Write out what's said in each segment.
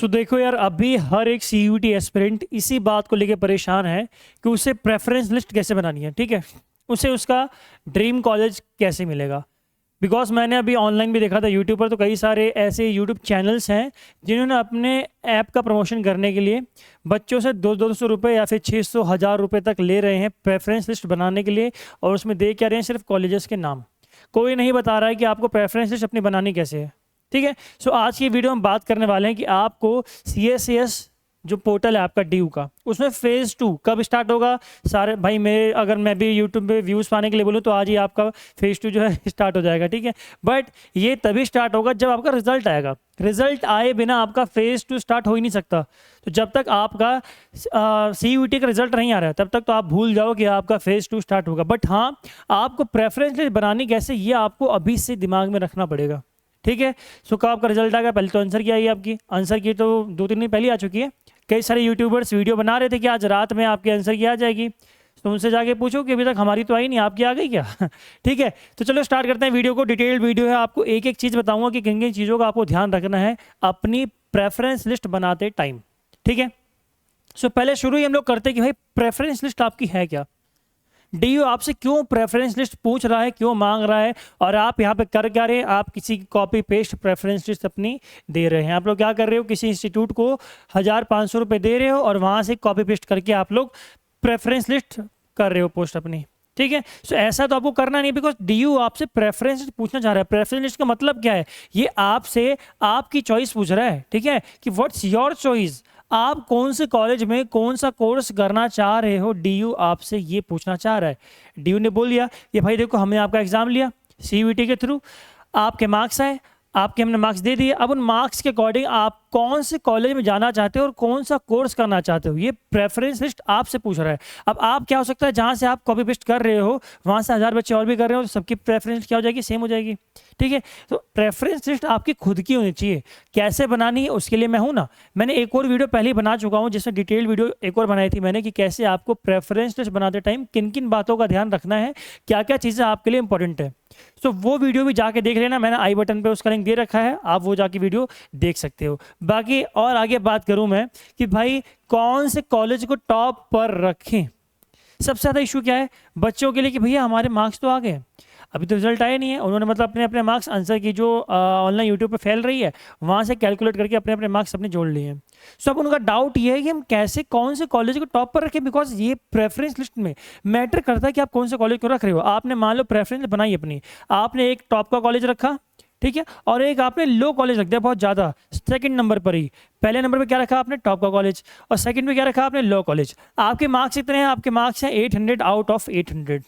सो देखो यार, अभी हर एक सीयूटी एस्पिरेंट इसी बात को लेके परेशान है कि उसे प्रेफरेंस लिस्ट कैसे बनानी है। ठीक है, उसे उसका ड्रीम कॉलेज कैसे मिलेगा। बिकॉज मैंने अभी ऑनलाइन भी देखा था यूट्यूब पर, तो कई सारे ऐसे यूट्यूब चैनल्स हैं जिन्होंने अपने ऐप का प्रमोशन करने के लिए बच्चों से 200 रुपये या फिर 600 1000 रुपये तक ले रहे हैं प्रेफरेंस लिस्ट बनाने के लिए। और उसमें दे क्या रहे हैं, सिर्फ कॉलेजेस के नाम। कोई नहीं बता रहा है कि आपको प्रेफरेंस लिस्ट अपनी बनानी कैसे है। ठीक है, सो आज की वीडियो में बात करने वाले हैं कि आपको CSCS जो पोर्टल है आपका DU का, उसमें फेज़ 2 कब स्टार्ट होगा। सारे भाई मेरे, अगर मैं भी यूट्यूब पे व्यूज़ पाने के लिए बोलूँ तो आज ही आपका फेज़ 2 जो है स्टार्ट हो जाएगा। ठीक है, बट ये तभी स्टार्ट होगा जब आपका रिजल्ट आएगा। रिजल्ट आए बिना आपका फेज़ 2 स्टार्ट हो ही नहीं सकता। तो जब तक आपका CUET का रिजल्ट नहीं आ रहा है तब तक तो आप भूल जाओ कि आपका फेज़ 2 स्टार्ट होगा। बट हाँ, आपको प्रेफरेंस लिस्ट बनानी कैसे, ये आपको अभी से दिमाग में रखना पड़ेगा। ठीक है, सो कब आपका रिजल्ट आ गया, पहले तो आंसर की आई है आपकी। आंसर की तो 2-3 दिन पहले आ चुकी है। कई सारे यूट्यूबर्स वीडियो बना रहे थे कि आज रात में आपके आंसर की आ जाएगी, तो उनसे जाके पूछो कि अभी तक हमारी तो आई नहीं, आपकी आ गई क्या। ठीक है, तो चलो स्टार्ट करते हैं वीडियो को। डिटेल्ड वीडियो है, आपको एक एक चीज़ बताऊंगा कि किन किन चीज़ों का आपको ध्यान रखना है अपनी प्रेफरेंस लिस्ट बनाते टाइम। ठीक है, सो पहले शुरू ही हम लोग करते हैं कि भाई प्रेफरेंस लिस्ट आपकी है क्या। DU आपसे क्यों प्रेफरेंस लिस्ट पूछ रहा है, क्यों मांग रहा है, और आप यहाँ पे कर क्या रहे हैं। आप किसी की कॉपी पेस्ट प्रेफरेंस लिस्ट अपनी दे रहे हैं। आप लोग क्या कर रहे हो, किसी इंस्टीट्यूट को 1500 रुपये दे रहे हो और वहाँ से कॉपी पेस्ट करके आप लोग प्रेफरेंस लिस्ट कर रहे हो पोस्ट अपनी। ठीक है, सो ऐसा तो आपको करना नहीं, बिकॉज DU आपसे प्रेफरेंस लिस्ट पूछना चाह रहा है। प्रेफरेंस लिस्ट का मतलब क्या है, ये आपसे आपकी चॉइस पूछ रहा है। ठीक है, कि व्हाट्स योर चॉइस, आप कौन से कॉलेज में कौन सा कोर्स करना चाह रहे हो, DU आपसे ये पूछना चाह रहा है। DU ने बोल दिया कि भाई देखो, हमने आपका एग्जाम लिया CUET के थ्रू, आपके मार्क्स आए, आपके हमने मार्क्स दे दिए। अब उन मार्क्स के अकॉर्डिंग आप कौन से कॉलेज में जाना चाहते हो और कौन सा कोर्स करना चाहते हो, ये प्रेफरेंस लिस्ट आपसे पूछ रहा है। अब आप क्या हो सकता है, जहाँ से आप कॉपी पेस्ट कर रहे हो वहाँ से 1000 बच्चे और भी कर रहे हो, तो सबकी प्रेफरेंस क्या हो जाएगी, सेम हो जाएगी। ठीक है, तो प्रेफरेंस लिस्ट आपकी खुद की होनी चाहिए। कैसे बनानी है उसके लिए मैं हूँ ना, मैंने एक और वीडियो पहले ही बना चुका हूँ जिसमें डिटेल वीडियो एक और बनाई थी मैंने कि कैसे आपको प्रेफरेंस लिस्ट बनाते टाइम किन किन बातों का ध्यान रखना है, क्या क्या चीज़ें आपके लिए इंपॉर्टेंट है। सो वो वीडियो भी जाके देख लेना, मैंने आई बटन पे उसका लिंक दे रखा है, आप वो जाके वीडियो देख सकते हो। बाकी और आगे बात करूं मैं कि भाई कौन से कॉलेज को टॉप पर रखें। सबसे ज़्यादा इशू क्या है बच्चों के लिए कि भैया हमारे मार्क्स तो आ गए, अभी तो रिजल्ट आए नहीं है। उन्होंने मतलब अपने अपने मार्क्स आंसर की जो ऑनलाइन यूट्यूब पे फैल रही है वहाँ से कैलकुलेट करके अपने अपने मार्क्स अपने जोड़ लिए हैं। सो अब उनका डाउट ये है कि हम कैसे कौन से कॉलेज को टॉप पर रखें, बिकॉज ये प्रेफरेंस लिस्ट में मैटर करता है कि आप कौन से कॉलेज को रख रहे हो। आपने मान लो प्रेफरेंस बनाई अपनी, आपने एक टॉप का कॉलेज रखा, ठीक है, और एक आपने लो कॉलेज रख दिया बहुत ज़्यादा, सेकंड नंबर पर ही। पहले नंबर पे क्या रखा आपने, टॉप का कॉलेज, और सेकंड पे क्या रखा आपने, लो कॉलेज। आपके मार्क्स इतने हैं, आपके मार्क्स हैं 800 आउट ऑफ 800।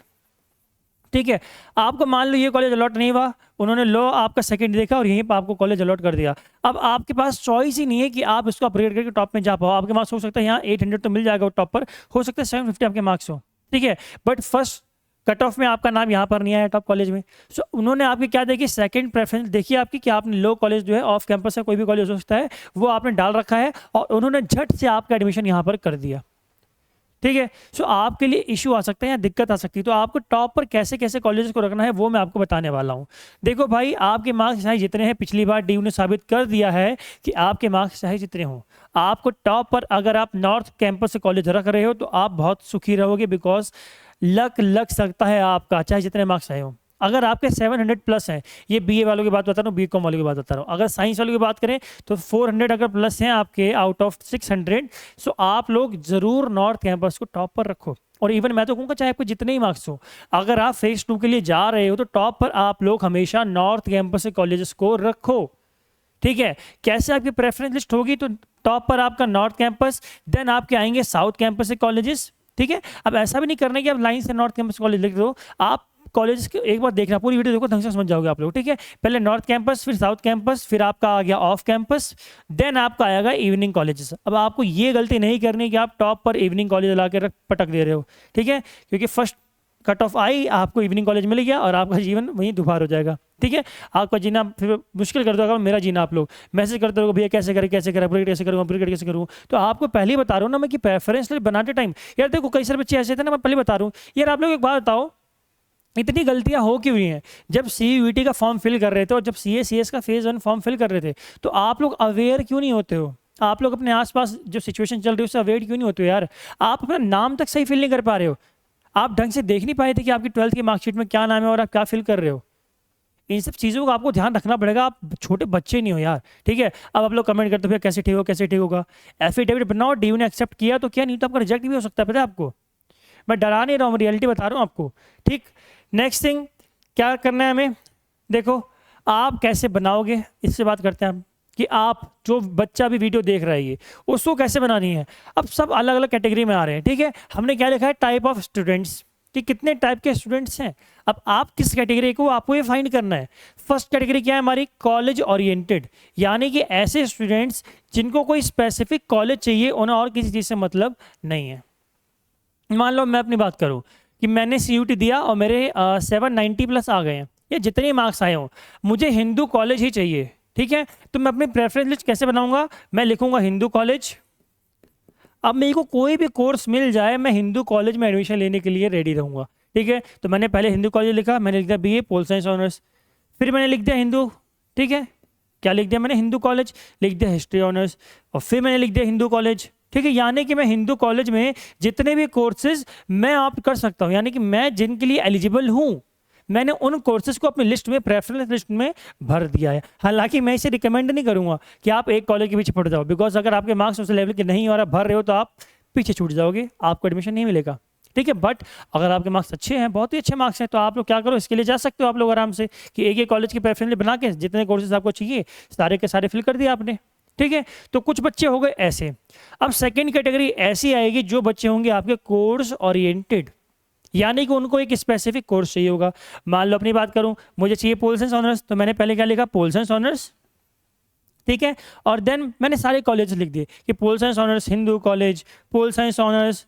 ठीक है, आपको मान लो ये कॉलेज अलॉट नहीं हुआ, उन्होंने लो आपका सेकंड देखा और यहीं पर आपको कॉलेज अलॉट कर दिया। अब आपके पास चॉइस ही नहीं है कि आप इसको अपग्रेड करके टॉप में जा पाओ। आपके मार्क्स हो सकता है यहाँ 800 तो मिल जाएगा टॉप पर, हो सकता है 750 आपके मार्क्स हो। ठीक है, बट फर्स्ट कट ऑफ में आपका नाम यहाँ पर नहीं आया टॉप कॉलेज में। सो उन्होंने आपकी क्या देखी, सेकंड प्रेफरेंस देखिए आपकी, कि आपने लो कॉलेज जो है ऑफ कैंपस है, कोई भी कॉलेज हो सकता है, वो आपने डाल रखा है और उन्होंने झट से आपका एडमिशन यहाँ पर कर दिया। ठीक है, सो आपके लिए इशू आ सकता है या दिक्कत आ सकती है। तो आपको टॉप पर कैसे कैसे कॉलेजेस को रखना है वो मैं आपको बताने वाला हूँ। देखो भाई, आपके मार्क्स चाहे जितने हैं, पिछली बार DU ने साबित कर दिया है कि आपके मार्क्स चाहे जितने हों, आपको टॉप पर अगर आप नॉर्थ कैंपस से कॉलेज रख रहे हो तो आप बहुत सुखी रहोगे, बिकॉज लक लग सकता है आपका, चाहे जितने मार्क्स आए हों। अगर आपके 700 प्लस हैं, ये BA वालों की बात बता रहा हूँ, BCom वालों की बात बता रहा हूँ, अगर साइंस वालों की बात करें तो 400 अगर प्लस हैं आपके आउट ऑफ 600, सो आप लोग ज़रूर नॉर्थ कैंपस को टॉप पर रखो। और इवन मैं तो कहूँगा चाहे आपको जितने ही मार्क्स हो, अगर आप फेज़ 2 के लिए जा रहे हो तो टॉप पर आप लोग हमेशा नॉर्थ कैंपस के कॉलेजेस को रखो। ठीक है, कैसे आपकी प्रेफरेंस लिस्ट होगी, तो टॉप पर आपका नॉर्थ कैंपस, देन आपके आएंगे साउथ कैंपस के कॉलेजेस। ठीक है, अब ऐसा भी नहीं करना कि आप लाइन से नॉर्थ कैंपस कॉलेज लिख दो, आप कॉलेज एक बार देखना, पूरी वीडियो देखो, ढंग से समझ जाओगे आप लोग। ठीक है, पहले नॉर्थ कैंपस, फिर साउथ कैंपस, फिर आपका आ गया ऑफ कैंपस, देन आपका आएगा इवनिंग कॉलेजेस। अब आपको ये गलती नहीं करनी कि आप टॉप पर इवनिंग कॉलेज ला के पटक दे रहे हो। ठीक है, क्योंकि फर्स्ट कट ऑफ आई, आपको इवनिंग कॉलेज मिल गया और आपका जीवन वहीं दुबार हो जाएगा। ठीक है, आपका जीना फिर मुश्किल कर दो। मेरा जीना आप लोग मैसेज करते रहो, भैया कैसे करें कैसे करें, अपग्रेड कैसे करूँ, अपग्रेड कैसे करूँ। तो आपको पहले ही बता रहा हूँ ना मैं कि प्रेफरेंस लिस्ट बनाते टाइम, यार देखो कई सारे बच्चे ऐसे थे ना, मैं पहले बता रहा हूँ यार, आप लोग एक बात बताओ, इतनी गलतियां हो क्यों हुई हैं। जब CUET का फॉर्म फिल कर रहे थे और जब CACS का फेज़ 1 फॉर्म फिल कर रहे थे, तो आप लोग अवेयर क्यों नहीं होते हो। आप लोग अपने आसपास जो सिचुएशन चल रही है उससे अवेयर क्यों नहीं होते हो यार? आप अपना नाम तक सही फिल नहीं कर पा रहे हो। आप ढंग से देख नहीं पाए थे कि आपकी 12th की मार्कशीट में क्या नाम है और आप क्या फिल कर रहे हो। इन सब चीज़ों का आपको ध्यान रखना पड़ेगा। आप छोटे बच्चे नहीं हो यार, ठीक है। अब आप लोग कमेंट करते हो भैया कैसे ठीक हो, कैसे ठीक होगा। एफिडेविट बनाओ, डीयू ने एक्सेप्ट किया तो क्या, नहीं तो आपका रिजेक्ट भी हो सकता है, पता है आपको। मैं डरा नहीं रहा हूँ, रियलिटी बता रहा हूँ आपको, ठीक। नेक्स्ट थिंग क्या करना है हमें, देखो आप कैसे बनाओगे, इससे बात करते हैं हम कि आप जो बच्चा भी वीडियो देख रहा है ये, उसको कैसे बनानी है। अब सब अलग अलग कैटेगरी में आ रहे हैं, ठीक है। हमने क्या लिखा है, टाइप ऑफ स्टूडेंट्स, कि कितने टाइप के स्टूडेंट्स हैं। अब आप किस कैटेगरी को, आपको ये फाइंड करना है। फर्स्ट कैटेगरी क्या है हमारी, कॉलेज ओरिएंटेड, यानी कि ऐसे स्टूडेंट्स जिनको कोई स्पेसिफिक कॉलेज चाहिए, उन्हें और किसी चीज़ से मतलब नहीं है। मान लो मैं अपनी बात करूं कि मैंने CUT दिया और मेरे 790+ आ गए हैं, या जितने मार्क्स आए हों, मुझे हिंदू कॉलेज ही चाहिए, ठीक है। तो मैं अपनी प्रेफरेंस लिस्ट कैसे बनाऊंगा, मैं लिखूंगा हिंदू कॉलेज। अब मेरे को कोई भी कोर्स मिल जाए, मैं हिंदू कॉलेज में एडमिशन लेने के लिए रेडी रहूंगा, ठीक है। तो मैंने पहले हिंदू कॉलेज लिखा, मैंने लिख दिया BA पोल साइंस ऑनर्स, फिर मैंने लिख दिया हिंदू, ठीक है। क्या लिख दिया मैंने, हिंदू कॉलेज, लिख दिया हिस्ट्री ऑनर्स, और फिर मैंने लिख दिया हिंदू कॉलेज, ठीक है। यानी कि मैं हिंदू कॉलेज में जितने भी कोर्सेज मैं ऑप्ट कर सकता हूँ, यानी कि मैं जिनके लिए एलिजिबल हूँ, मैंने उन कोर्सेज को अपनी लिस्ट में, प्रेफरेंस लिस्ट में भर दिया है। हालांकि मैं इसे रिकमेंड नहीं करूंगा कि आप एक कॉलेज के पीछे पड़ जाओ, बिकॉज अगर आपके मार्क्स उस लेवल के नहीं और आप भर रहे हो तो आप पीछे छूट जाओगे, आपको एडमिशन नहीं मिलेगा, ठीक है। बट अगर आपके मार्क्स अच्छे हैं, बहुत ही अच्छे मार्क्स हैं, तो आप लोग क्या करो, इसके लिए जा सकते हो आप लोग आराम से कि एक कॉलेज की प्रेफरेंस बना के जितने कोर्सेज आपको चाहिए सारे के सारे फिल कर दिए आपने, ठीक है। तो कुछ बच्चे हो गए ऐसे। अब सेकेंड कैटेगरी ऐसी आएगी जो बच्चे होंगे आपके कोर्स ओरिएंटेड, यानी कि उनको एक स्पेसिफिक कोर्स चाहिए होगा। मान लो अपनी बात करूं, मुझे चाहिए पोल साइंस ऑनर्स, तो मैंने पहले क्या लिखा, पोल साइंस ऑनर्स, ठीक है। और देन मैंने सारे कॉलेज लिख दिए कि pol science honours Hindu college, pol science honours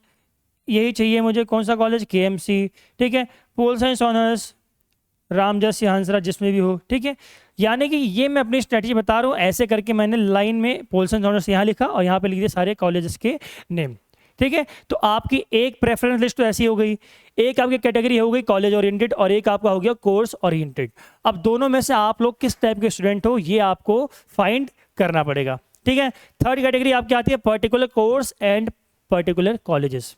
यही चाहिए मुझे, कौन सा कॉलेज, KMC, ठीक है। पोल साइंस ऑनर्स रामजस या हंसराज जिसमें भी हो, ठीक है। यानी कि ये मैं अपनी स्ट्रेटजी बता रहा हूँ, ऐसे करके मैंने लाइन में पोल साइंस ऑनर्स यहाँ लिखा और यहाँ पे लिख दिए सारे कॉलेजेस के नेम, ठीक है। तो आपकी एक प्रेफरेंस लिस्ट तो ऐसी हो गई, एक आपकी कैटेगरी हो गई कॉलेज ओरिएंटेड और एक आपका हो गया कोर्स ओरिएंटेड। अब दोनों में से आप लोग किस टाइप के स्टूडेंट हो ये आपको फाइंड करना पड़ेगा, ठीक है। थर्ड कैटेगरी आपकी आती है particular course and particular colleges,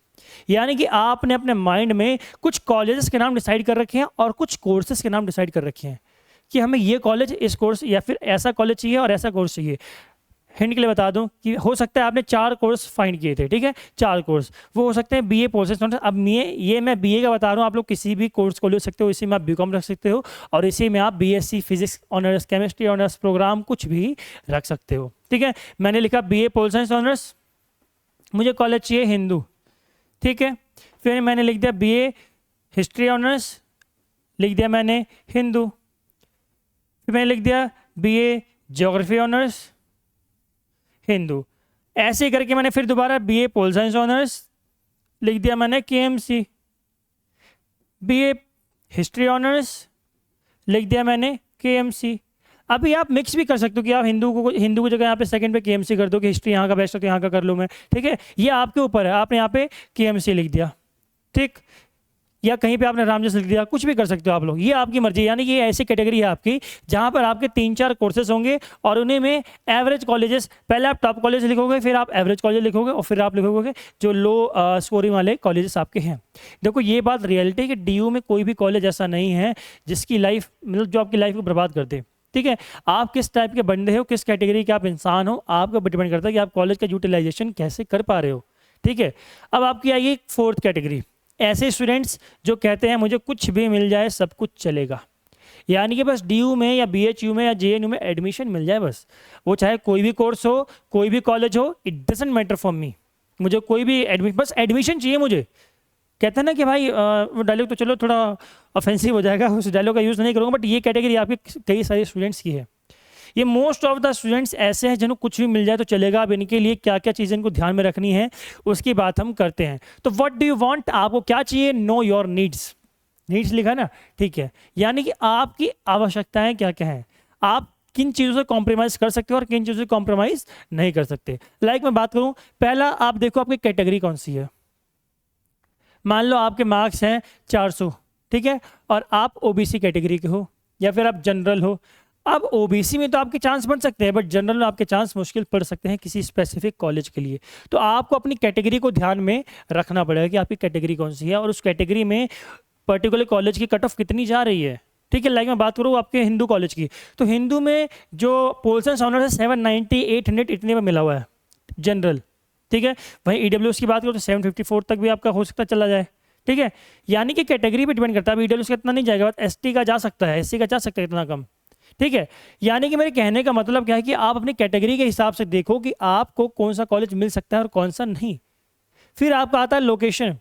यानी कि आपने अपने माइंड में कुछ कॉलेजेस के नाम डिसाइड कर रखे हैं और कुछ कोर्सेज के नाम डिसाइड कर रखे हैं कि हमें ये कॉलेज, इस कोर्स, या फिर ऐसा कॉलेज चाहिए और ऐसा कोर्स चाहिए। हिंट के लिए बता दूं कि हो सकता है आपने 4 कोर्स फाइंड किए थे, ठीक है। 4 कोर्स वो हो सकते हैं BA प्रोसेस। अब ये मैं BA का बता रहा हूँ, आप लोग किसी भी कोर्स को ले सकते हो, इसी में आप BCom रख सकते हो और इसी में आप BSc physics honours, chemistry honours programme कुछ भी रख सकते हो, ठीक है। मैंने लिखा BA पोल साइंस ऑनर्स, मुझे कॉलेज चाहिए हिंदू, ठीक है। फिर मैंने लिख दिया BA हिस्ट्री ऑनर्स, लिख दिया मैंने हिंदू। फिर मैंने लिख दिया BA ज्योग्राफी ऑनर्स, हिंदू। ऐसे करके मैंने फिर दोबारा BA पोल साइंस ऑनर्स, लिख दिया मैंने KMC। BA हिस्ट्री ऑनर्स, लिख दिया मैंने KMC। अभी आप मिक्स भी कर सकते हो कि आप हिंदू की जगह यहाँ पे सेकंड पे KMC कर दो कि हिस्ट्री यहाँ का बेस्ट है तो यहाँ का कर लूँ मैं, ठीक है। ये आपके ऊपर है, आपने यहाँ पे KMC लिख दिया, ठीक, या कहीं पे आपने रामजस लिख दिया, कुछ भी कर सकते हो आप लोग, ये आपकी मर्जी। यानी कि ये ऐसी कैटेगरी है आपकी जहाँ पर आपके 3-4 कोर्सेज होंगे और उन्हीं में एवरेज कॉलेजेस, पहले आप टॉप कॉलेज लिखोगे, फिर आप एवरेज कॉलेज लिखोगे और फिर आप लिखोगे जो लो स्कोरिंग वाले कॉलेजेस आपके हैं। देखो ये बात रियलिटी है कि DU में कोई भी कॉलेज ऐसा नहीं है जिसकी लाइफ, मतलब जो आपकी लाइफ को बर्बाद कर दे, ठीक है। आप किस टाइप के बंदे हो, किस कैटेगरी के आप इंसान हो, आपको डिपेंड करता है कि आप कॉलेज का यूटिलाइजेशन कैसे कर पा रहे हो, ठीक है। अब आपकी आइए 4th कैटेगरी, ऐसे स्टूडेंट्स जो कहते हैं मुझे कुछ भी मिल जाए, सब कुछ चलेगा, यानी कि बस DU में या BHU में या JNU में एडमिशन मिल जाए बस, वो चाहे कोई भी कोर्स हो, कोई भी कॉलेज हो, it doesn't matter for me, मुझे कोई भी बस एडमिशन चाहिए मुझे। कहते हैं ना कि भाई वो डायलॉग तो चलो थोड़ा ऑफेंसिव हो जाएगा, उस डायलॉग का यूज़ नहीं करूँगा, बट ये कैटेगरी आपके कई सारे स्टूडेंट्स की है। ये मोस्ट ऑफ द स्टूडेंट्स ऐसे हैं जिन्हें कुछ भी मिल जाए तो चलेगा। अब इनके लिए क्या क्या चीज़ें इनको ध्यान में रखनी है उसकी बात हम करते हैं। तो व्हाट डू यू वांट, आपको क्या चाहिए, नो योर नीड्स, नीड्स लिखा ना, ठीक है। यानी कि आपकी आवश्यकताएं क्या क्या हैं, आप किन चीज़ों से कॉम्प्रोमाइज़ कर सकते हो और किन चीज़ों से कॉम्प्रोमाइज़ नहीं कर सकते। लाइक मैं बात करूँ, पहला आप देखो आपकी कैटेगरी कौन सी है। मान लो आपके मार्क्स हैं 400, ठीक है, और आप OBC कैटेगरी के हो या फिर आप जनरल हो, अब ओबीसी में तो आपके चांस बन सकते हैं, बट जनरल में आपके चांस मुश्किल पड़ सकते हैं किसी स्पेसिफिक कॉलेज के लिए। तो आपको अपनी कैटेगरी को ध्यान में रखना पड़ेगा कि आपकी कैटेगरी कौन सी है और उस कैटेगरी में पर्टिकुलर कॉलेज की कट ऑफ कितनी जा रही है। ठीक है, लाइक मैं बात करूँ आपके हिंदू कॉलेज की, तो हिंदू में जो पोल्सन ऑनर्स है 790 800 इतने में मिला हुआ है जनरल। ठीक है, वहीं ईडब्ल्यूएस की बात करो तो 754 तक भी आपका हो सकता चला जाए। ठीक है, यानी कि कैटेगरी पे डिपेंड करता है। अब ईडब्ल्यूएस का इतना नहीं जाएगा, बट एसटी का जा सकता है, एससी का जा सकता है इतना कम। ठीक है, यानी कि मेरे कहने का मतलब क्या है कि आप अपनी कैटेगरी के हिसाब से देखो कि आपको कौन सा कॉलेज मिल सकता है और कौन सा नहीं। फिर आपका आता है लोकेशन,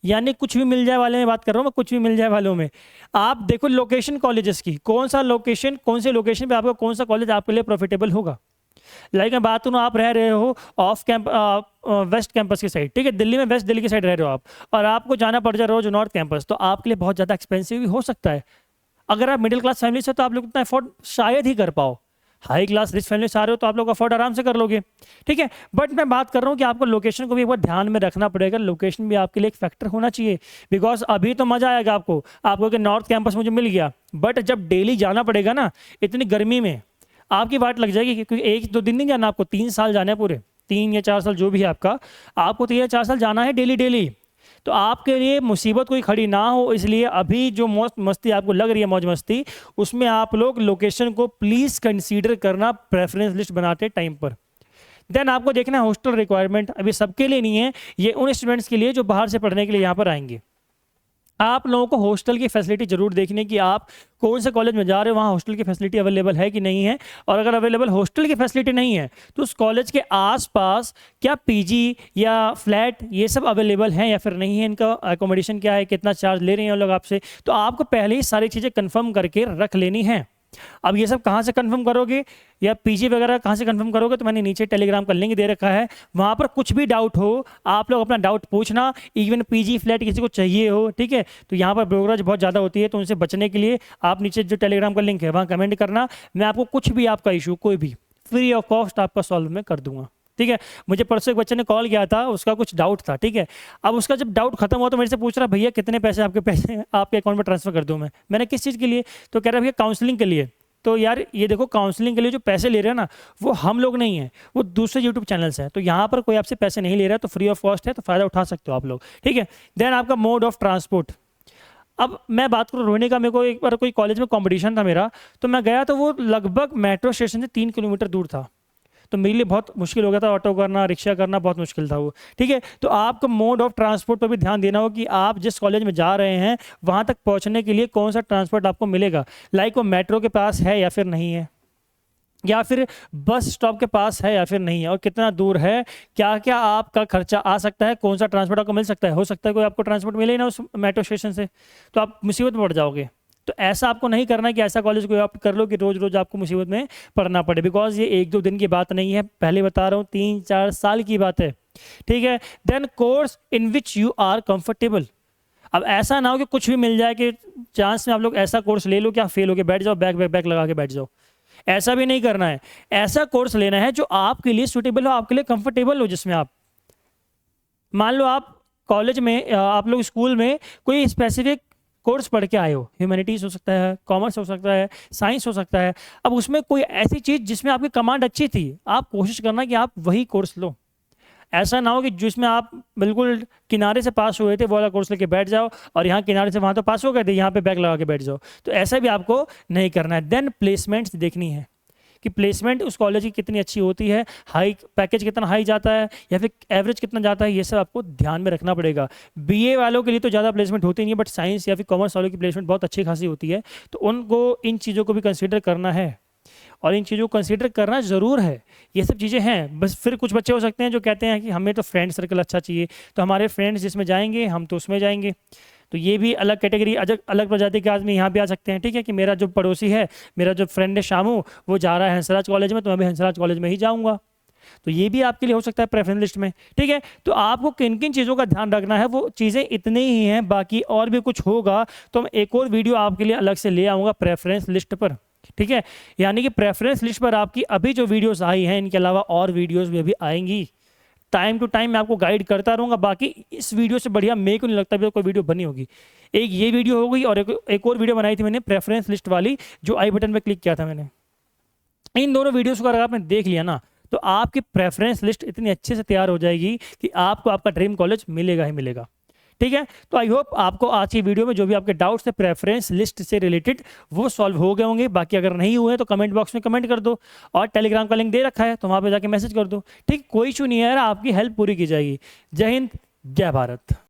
यानी कुछ भी मिल जाए वाले में बात कर रहा हूँ मैं, कुछ भी मिल जाए वालों में आप देखो लोकेशन कॉलेजेस की, कौन सा लोकेशन, कौन से लोकेशन पे आपको कौन सा कॉलेज आपके लिए प्रॉफिटेबल होगा। लाइक मैं बात करूँ, आप रह रहे हो ऑफ कैंप वेस्ट कैंपस की साइड, ठीक है, दिल्ली में वेस्ट दिल्ली की साइड रह रहे हो आप, और आपको जाना पड़ जा रहा हो जो नॉर्थ कैंपस, तो आपके लिए बहुत ज़्यादा एक्सपेंसिव भी हो सकता है। अगर आप मिडिल क्लास फैमिली से तो आप लोग इतना अफोर्ड शायद ही कर पाओ, हाई क्लास रिच फैमिली से आ रहे हो तो आप लोग अफोर्ड आराम से कर लोगे। ठीक है, बट मैं बात कर रहा हूँ कि आपको लोकेशन को भी एक बार ध्यान में रखना पड़ेगा, लोकेशन भी आपके लिए एक फैक्टर होना चाहिए। बिकॉज अभी तो मजा आएगा आपको कि नॉर्थ कैंपस मुझे मिल गया, बट जब डेली जाना पड़ेगा ना इतनी गर्मी में आपकी बात लग जाएगी, क्योंकि एक दो दिन नहीं जाना, आपको 3 साल जाना है, पूरे 3 या 4 साल जो भी है आपका, आपको 3 या 4 साल जाना है डेली डेली। तो आपके लिए मुसीबत कोई खड़ी ना हो, इसलिए अभी जो मौज मस्ती आपको लग रही है, मौज मस्ती, उसमें आप लोग लोकेशन को प्लीज़ कंसीडर करना प्रेफरेंस लिस्ट बनाते टाइम पर। देन आपको देखना है हॉस्टल रिक्वायरमेंट, अभी सबके लिए नहीं है, ये उन स्टूडेंट्स के लिए जो बाहर से पढ़ने के लिए यहाँ पर आएंगे। आप लोगों को हॉस्टल की फैसिलिटी जरूर देखने की, आप कौन से कॉलेज में जा रहे हो वहाँ हॉस्टल की फैसिलिटी अवेलेबल है कि नहीं है, और अगर अवेलेबल हॉस्टल की फैसिलिटी नहीं है तो उस कॉलेज के आसपास क्या पीजी या फ्लैट ये सब अवेलेबल हैं या फिर नहीं है, इनका अकोमोडेशन क्या है, कितना चार्ज ले रहे हैं लोग आपसे, तो आपको पहले ही सारी चीज़ें कंफर्म करके रख लेनी है। अब ये सब कहाँ से कंफर्म करोगे, या पीजी वगैरह कहाँ से कंफर्म करोगे, तो मैंने नीचे टेलीग्राम का लिंक दे रखा है, वहाँ पर कुछ भी डाउट हो आप लोग अपना डाउट पूछना। इवन पीजी फ्लैट किसी को चाहिए हो, ठीक है, तो यहाँ पर ब्रोकरेज बहुत ज़्यादा होती है, तो उनसे बचने के लिए आप नीचे जो टेलीग्राम का लिंक है वहाँ कमेंट करना, मैं आपको कुछ भी आपका इशू कोई भी फ्री ऑफ कॉस्ट आपका सॉल्व मैं कर दूंगा। ठीक है, मुझे परसों एक बच्चे ने कॉल किया था, उसका कुछ डाउट था। ठीक है, अब उसका जब डाउट खत्म हुआ तो मेरे से पूछ रहा, भैया कितने पैसे आपके पैसे आपके अकाउंट में ट्रांसफर कर दूं मैंने किस चीज़ के लिए, तो कह रहा भैया काउंसलिंग के लिए। तो यार ये देखो, काउंसलिंग के लिए जो पैसे ले रहे हैं ना वो हम लोग नहीं हैं, वो दूसरे यूट्यूब चैनल्स हैं, तो यहाँ पर कोई आपसे पैसे नहीं ले रहा है, तो फ्री ऑफ कॉस्ट है, तो फ़ायदा उठा सकते हो आप लोग। ठीक है, देन आपका मोड ऑफ ट्रांसपोर्ट। अब मैं बात करूँ रोहिणी का, मेरे को एक बार कोई कॉलेज में कंपटीशन था मेरा, तो मैं गया तो वो लगभग मेट्रो स्टेशन से 3 किलोमीटर दूर था, तो मेरे लिए बहुत मुश्किल हो गया था, ऑटो करना रिक्शा करना बहुत मुश्किल था वो। ठीक है, तो आपको मोड ऑफ ट्रांसपोर्ट पर भी ध्यान देना हो कि आप जिस कॉलेज में जा रहे हैं वहाँ तक पहुँचने के लिए कौन सा ट्रांसपोर्ट आपको मिलेगा, लाइक वो मेट्रो के पास है या फिर नहीं है, या फिर बस स्टॉप के पास है या फिर नहीं है, और कितना दूर है, क्या क्या आपका खर्चा आ सकता है, कौन सा ट्रांसपोर्ट आपको मिल सकता है। हो सकता है कोई आपको ट्रांसपोर्ट मिले ही ना उस मेट्रो स्टेशन से, तो आप मुसीबत में पड़ जाओगे। तो ऐसा आपको नहीं करना है कि ऐसा कॉलेज कोई ऑप्ट कर लो कि रोज रोज आपको मुसीबत में पड़ना पड़े, बिकॉज ये 1-2 दिन की बात नहीं है, पहले बता रहा हूँ 3-4 साल की बात है। ठीक है, then course in which you are comfortable. अब ऐसा ना हो कि कुछ भी मिल जाए कि चांस में आप लोग ऐसा कोर्स ले लो कि आप फेल होकर बैठ जाओ, बैक लगा के बैठ जाओ, ऐसा भी नहीं करना है। ऐसा कोर्स लेना है जो आपके लिए सूटेबल हो, आपके लिए कंफर्टेबल हो, जिसमें आप मान लो आप कॉलेज में आप लोग स्कूल में कोई स्पेसिफिक कोर्स पढ़ के आए हो, ह्यूमैनिटीज़ हो सकता है, कॉमर्स हो सकता है, साइंस हो सकता है, अब उसमें कोई ऐसी चीज़ जिसमें आपकी कमांड अच्छी थी, आप कोशिश करना कि आप वही कोर्स लो। ऐसा ना हो कि जिसमें आप बिल्कुल किनारे से पास हुए थे वो वाला कोर्स लेके बैठ जाओ, और यहाँ किनारे से वहाँ तो पास हो गए थे, यहाँ पे बैक लगा के बैठ जाओ, तो ऐसा भी आपको नहीं करना है। देन प्लेसमेंट्स देखनी है कि प्लेसमेंट उस कॉलेज की कितनी अच्छी होती है, हाई पैकेज कितना हाई जाता है या फिर एवरेज कितना जाता है, ये सब आपको ध्यान में रखना पड़ेगा। बीए वालों के लिए तो ज़्यादा प्लेसमेंट होती नहीं है, बट साइंस या फिर कॉमर्स वालों की प्लेसमेंट बहुत अच्छी खासी होती है, तो उनको इन चीज़ों को भी कंसिडर करना है, और इन चीज़ों को कंसिडर करना ज़रूर है। ये सब चीज़ें हैं, बस फिर कुछ बच्चे हो सकते हैं जो कहते हैं कि हमें तो फ्रेंड सर्कल अच्छा चाहिए, तो हमारे फ्रेंड्स जिसमें जाएंगे हम तो उसमें जाएंगे, तो ये भी अलग कैटेगरी अलग प्रजाति के आदमी यहाँ भी आ सकते हैं। ठीक है, कि मेरा जो पड़ोसी है, मेरा जो फ्रेंड है शामू, वो जा रहा है हंसराज कॉलेज में, तो मैं भी हंसराज कॉलेज में ही जाऊँगा, तो ये भी आपके लिए हो सकता है प्रेफरेंस लिस्ट में। ठीक है, तो आपको किन किन चीज़ों का ध्यान रखना है, वो चीज़ें इतनी ही हैं, बाकी और भी कुछ होगा तो मैं एक और वीडियो आपके लिए अलग से ले आऊँगा प्रेफरेंस लिस्ट पर। ठीक है, यानी कि प्रेफरेंस लिस्ट पर आपकी अभी जो वीडियोस आई हैं इनके अलावा और वीडियोस भी अभी आएंगी, टाइम टू टाइम मैं आपको गाइड करता रहूँगा। बाकी इस वीडियो से बढ़िया मेरे को नहीं लगता भी कोई वीडियो बनी होगी। एक ये वीडियो हो गई और एक और वीडियो बनाई थी मैंने प्रेफरेंस लिस्ट वाली, जो आई बटन पे क्लिक किया था मैंने। इन दोनों वीडियोस को अगर आपने देख लिया ना, तो आपकी प्रेफरेंस लिस्ट इतनी अच्छे से तैयार हो जाएगी कि आपको आपका ड्रीम कॉलेज मिलेगा ही मिलेगा। ठीक है, तो आई होप आपको आज की वीडियो में जो भी आपके डाउट्स है प्रेफरेंस लिस्ट से रिलेटेड वो सॉल्व हो गए होंगे। बाकी अगर नहीं हुए तो कमेंट बॉक्स में कमेंट कर दो, और टेलीग्राम का लिंक दे रखा है तो वहाँ पे जाके मैसेज कर दो। ठीक, कोई इशू नहीं है यार, आपकी हेल्प पूरी की जाएगी। जय हिंद, जय भारत।